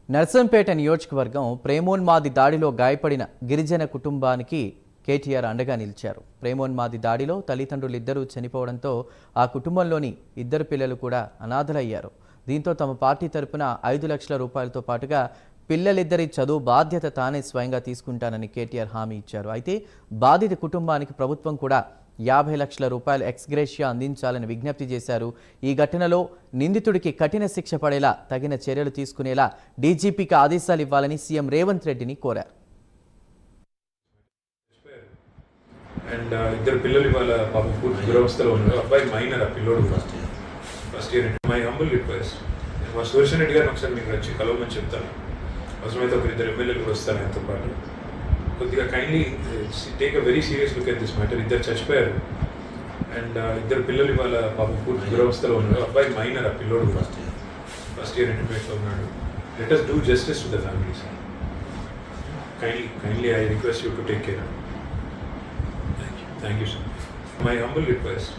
నర్సంపేట నియోజకవర్గం ప్రేమోన్మాది దాడిలో గాయపడిన గిరిజన కుటుంబానికి కేటీఆర్ అండగా నిలిచారు. ప్రేమోన్మాది దాడిలో తల్లిదండ్రులిద్దరూ చనిపోవడంతో ఆ కుటుంబంలోని ఇద్దరు పిల్లలు కూడా అనాథలయ్యారు. దీంతో తమ పార్టీ తరపున 5 లక్షల రూపాయలతో పాటుగా పిల్లలిద్దరి చదువు బాధ్యత తానే స్వయంగా తీసుకుంటానని కేటీఆర్ హామీ ఇచ్చారు. అయితే బాధిత కుటుంబానికి ప్రభుత్వం కూడా 50 లక్షల రూపాయల ఎక్స్గ్రేషియా అందించాలని విజ్ఞప్తి చేశారు. ఈ ఘటనలో నిందితుడికి కఠిన శిక్ష పడేలా తగిన చర్యలు తీసుకునేలా డీజీపీకి ఆదేశాలు ఇవ్వాలని సీఎం రేవంత్ రెడ్డిని కోరారు. అండ్ ఇద్దరు పిల్లలు ఇవాళ పాపం పూర్తి దురవస్థలో ఉన్నారు. అబ్బాయి మైనర్, ఆ పిల్లోడు first year. My humble request, మా సుదర్శన్ రెడ్డి గారిని ఒకసారి మీకు వచ్చి కలవమని చెప్తాను. అవసరమైతే ఇద్దరు ఎమ్మెల్యేలు కూడా వస్తారు ఆయనతో పాటు. కొద్దిగా kindly take a very serious look at this matter. ఇద్దరు చచ్చిపోయారు అండ్ ఇద్దరు పిల్లలు ఇవాళ పాపం పూర్తి దురవస్థలో ఉన్నారు. అబ్బాయి మైనర్, ఆ పిల్లోడు ఫస్ట్ ఇయర్ ఇంటర్మీడియట్లో ఉన్నాడు. Let us do justice to the families. Kindly I request you to take care. Thank you sir. My humble request.